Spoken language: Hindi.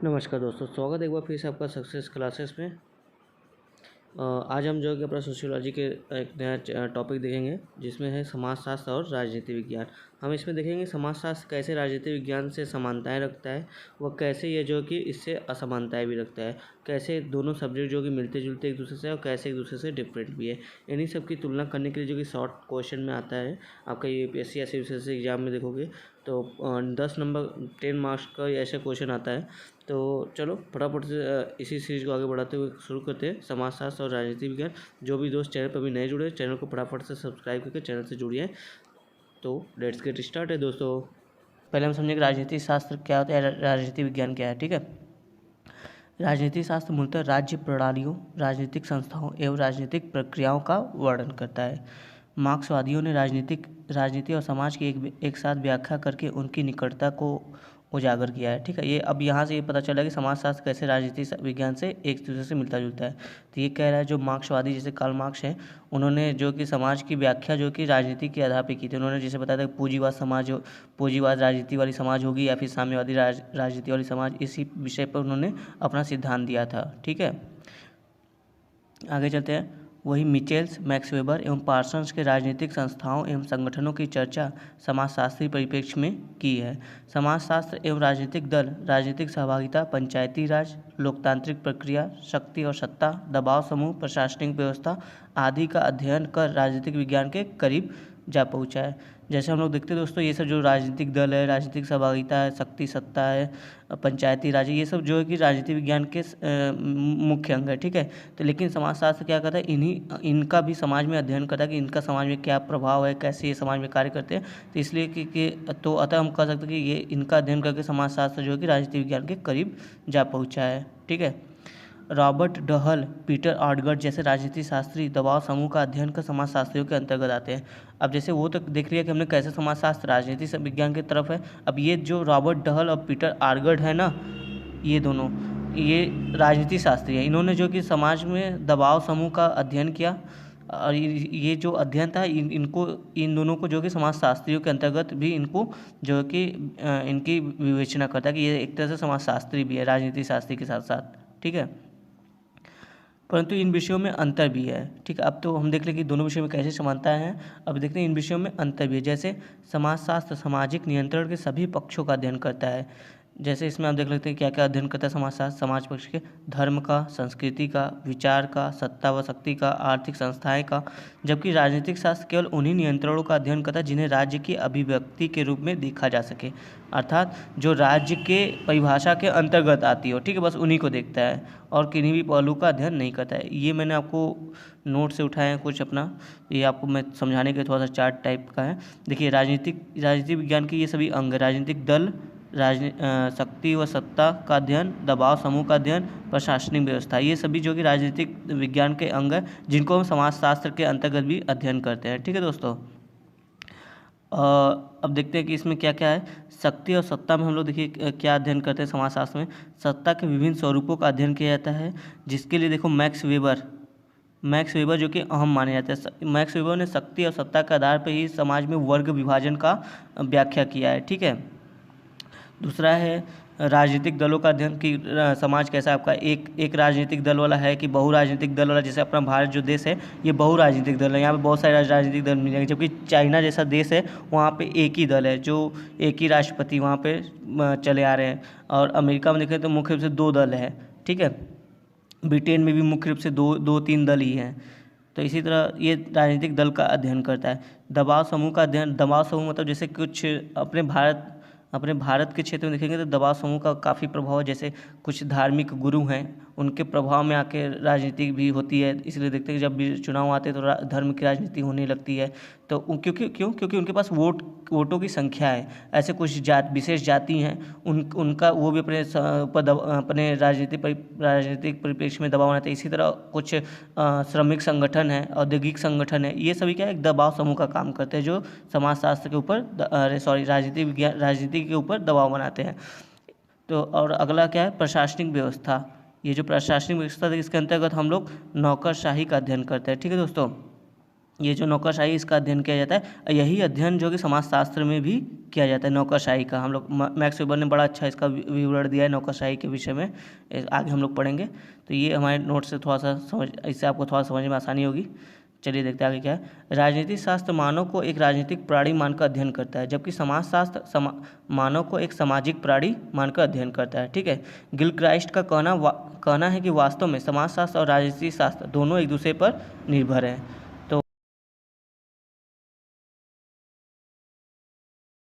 नमस्कार दोस्तों, स्वागत है एक बार फिर से आपका सक्सेस क्लासेस में। आज हम जो है कि अपना सोशियोलॉजी के एक नया टॉपिक देखेंगे जिसमें है समाजशास्त्र और राजनीति विज्ञान। हम इसमें देखेंगे समाजशास्त्र कैसे राजनीति विज्ञान से समानताएं रखता है, वह कैसे ये जो कि इससे असमानताएं भी रखता है, कैसे दोनों सब्जेक्ट जो कि मिलते जुलते एक दूसरे से और कैसे एक दूसरे से डिफरेंट भी है। इन्हीं सब की तुलना करने के लिए जो कि शॉर्ट क्वेश्चन में आता है आपका यूपीएससी ऐसे यूपीएससी एग्जाम में देखोगे तो 10 नंबर 10 मार्क्स का ऐसा क्वेश्चन आता है। तो चलो फटाफट से इसी सीरीज़ को आगे बढ़ाते हुए शुरू करते हैं समाजशास्त्र और राजनीति विज्ञान। जो भी दोस्त चैनल पर अभी नए जुड़े चैनल को फटाफट से सब्सक्राइब करके चैनल से जुड़िए। तो लेट्स गेट स्टार्ट है दोस्तों। पहले हम समझेंगे राजनीति शास्त्र क्या होता है, राजनीति विज्ञान क्या है। ठीक है, राजनीति शास्त्र मूलतः राज्य प्रणालियों, राजनीतिक संस्थाओं एवं राजनीतिक प्रक्रियाओं का वर्णन करता है। मार्क्सवादियों ने राजनीति और समाज की एक साथ व्याख्या करके उनकी निकटता को उजागर किया है। ठीक है, ये अब यहाँ से ये पता चला कि समाजशास्त्र कैसे राजनीति विज्ञान से एक दूसरे से मिलता जुलता है। तो ये कह रहा है जो मार्क्सवादी जैसे कार्ल मार्क्स है, उन्होंने जो कि समाज की व्याख्या जो कि राजनीति के आधार पर की थी। उन्होंने जैसे बताया था कि पूंजीवाद राजनीति वाली समाज होगी या फिर साम्यवादी राजनीति वाली समाज, इसी विषय पर उन्होंने अपना सिद्धांत दिया था। ठीक है, आगे चलते हैं। वही मिचेल्स, मैक्स वेबर एवं पार्सन्स के राजनीतिक संस्थाओं एवं संगठनों की चर्चा समाजशास्त्री परिप्रेक्ष्य में की है। समाजशास्त्र एवं राजनीतिक दल, राजनीतिक सहभागिता, पंचायती राज, लोकतांत्रिक प्रक्रिया, शक्ति और सत्ता, दबाव समूह, प्रशासनिक व्यवस्था आदि का अध्ययन कर राजनीतिक विज्ञान के करीब जा पहुँचा है। जैसे हम लोग देखते हैं दोस्तों, ये सब जो राजनीतिक दल है, राजनीतिक सहभागिता है, शक्ति सत्ता है, पंचायती राज, ये सब जो है कि राजनीति विज्ञान के मुख्य अंग है। ठीक है, तो लेकिन समाजशास्त्र क्या करता है, इनका भी समाज में अध्ययन करता है कि इनका समाज में क्या प्रभाव है, कैसे ये समाज में कार्य करते हैं। तो इसलिए तो अतः हम कह सकते हैं कि ये इनका अध्ययन करके समाजशास्त्र जो है कि राजनीति विज्ञान के करीब जा पहुँचा है। ठीक है, रॉबर्ट डहल, पीटर आर्डगर्ड जैसे राजनीति शास्त्री दबाव समूह का अध्ययन कर समाजशास्त्रियों के अंतर्गत आते हैं। अब जैसे वो तो देख लिया कि हमने कैसे समाजशास्त्र राजनीति विज्ञान की तरफ है। अब ये जो रॉबर्ट डहल और पीटर आर्डगर्ड है ना, ये दोनों ये राजनीति शास्त्री है। इन्होंने जो कि समाज में दबाव समूह का अध्ययन किया और ये जो अध्ययन था इन दोनों को जो कि समाजशास्त्रियों के अंतर्गत भी इनको जो कि इनकी विवेचना करता है कि ये एक तरह से समाजशास्त्री भी है राजनीति शास्त्री के साथ साथ। ठीक है, परंतु इन विषयों में अंतर भी है। ठीक है, अब तो हम देख लें कि दोनों विषयों में कैसे समानता है। अब देखते हैं इन विषयों में अंतर भी है। जैसे समाजशास्त्र सामाजिक नियंत्रण के सभी पक्षों का अध्ययन करता है। जैसे इसमें आप देख लेते हैं क्या क्या अध्ययन करता है समाजशास्त्र, समाज पक्ष के धर्म का, संस्कृति का, विचार का, सत्ता व शक्ति का, आर्थिक संस्थाएं का। जबकि राजनीतिक शास्त्र केवल उन्हीं नियंत्रणों का अध्ययन करता है जिन्हें राज्य की अभिव्यक्ति के रूप में देखा जा सके, अर्थात जो राज्य के परिभाषा के अंतर्गत आती हो। ठीक है, बस उन्हीं को देखता है और किन्हीं भी पहलू का अध्ययन नहीं करता है। ये मैंने आपको नोट से उठाए हैं कुछ अपना, ये आपको मैं समझाने के थोड़ा सा चार्ट टाइप का है। देखिए, राजनीति विज्ञान के ये सभी अंग, राजनीतिक दल, शक्ति व सत्ता का अध्ययन, दबाव समूह का अध्ययन, प्रशासनिक व्यवस्था, ये सभी जो कि राजनीतिक विज्ञान के अंग हैं जिनको हम समाजशास्त्र के अंतर्गत भी अध्ययन करते हैं। ठीक है दोस्तों, अब देखते हैं कि इसमें क्या क्या है। शक्ति और सत्ता में हम लोग देखिए क्या अध्ययन करते हैं समाजशास्त्र में। सत्ता के विभिन्न स्वरूपों का अध्ययन किया जाता है, जिसके लिए देखो मैक्स वेबर जो कि अहम माने जाते हैं। मैक्स वेबर ने शक्ति और सत्ता के आधार पर ही समाज में वर्ग विभाजन का व्याख्या किया है। ठीक है, दूसरा है राजनीतिक दलों का अध्ययन कि समाज कैसा आपका एक राजनीतिक दल वाला है कि बहुराजनीतिक दल वाला। जैसे अपना भारत जो देश है ये बहुराजनीतिक दल है, यहाँ पे बहुत सारे राजनीतिक दल मिल जाएंगे। जबकि चाइना जैसा देश है वहाँ पे एक ही दल है, जो एक ही राष्ट्रपति वहाँ पे चले आ रहे हैं। और अमेरिका में देखें तो मुख्य रूप से 2 दल है। ठीक है, ब्रिटेन में भी मुख्य रूप से दो तीन दल ही हैं। तो इसी तरह ये राजनीतिक दल का अध्ययन करता है। दबाव समूह का अध्ययन, दबाव समूह मतलब जैसे कुछ अपने भारत के क्षेत्र में देखेंगे तो दबाव समूह का काफ़ी प्रभाव है। जैसे कुछ धार्मिक गुरु हैं, उनके प्रभाव में आके राजनीति भी होती है। इसलिए देखते हैं कि जब भी चुनाव आते हैं तो धर्म की राजनीति होने लगती है। तो क्योंकि उनके पास वोटों की संख्या है। ऐसे कुछ विशेष जाति हैं, उनका वो भी अपने राजनीतिक परिप्रेक्ष्य में दबाव बनाते हैं। इसी तरह कुछ श्रमिक संगठन है, औद्योगिक संगठन है, ये सभी क्या है, एक दबाव समूह का काम करते हैं जो समाजशास्त्र के ऊपर राजनीति के ऊपर दबाव बनाते हैं। तो और अगला क्या है, प्रशासनिक व्यवस्था। ये जो प्रशासनिक व्यवस्था है इसके अंतर्गत हम लोग नौकरशाही का अध्ययन करते हैं। ठीक है दोस्तों, ये जो नौकरशाही, इसका अध्ययन किया जाता है। यही अध्ययन जो कि समाजशास्त्र में भी किया जाता है, नौकरशाही का। हम लोग मैक्स वेबर ने बड़ा अच्छा इसका विवरण दिया है नौकरशाही के विषय में, आगे हम लोग पढ़ेंगे। तो ये हमारे नोट से थोड़ा सा समझ, इससे आपको थोड़ा समझ में आसानी होगी। चलिए देखते हैं आगे क्या है। राजनीति शास्त्र मानव को एक राजनीतिक प्राणी मानकर अध्ययन करता है, जबकि समाजशास्त्र मानव को एक सामाजिक प्राणी मानकर अध्ययन करता है। ठीक है। गिलक्राइस्ट का कहना है कि वास्तव में समाजशास्त्र और राजनीति शास्त्र दोनों एक दूसरे पर निर्भर हैं।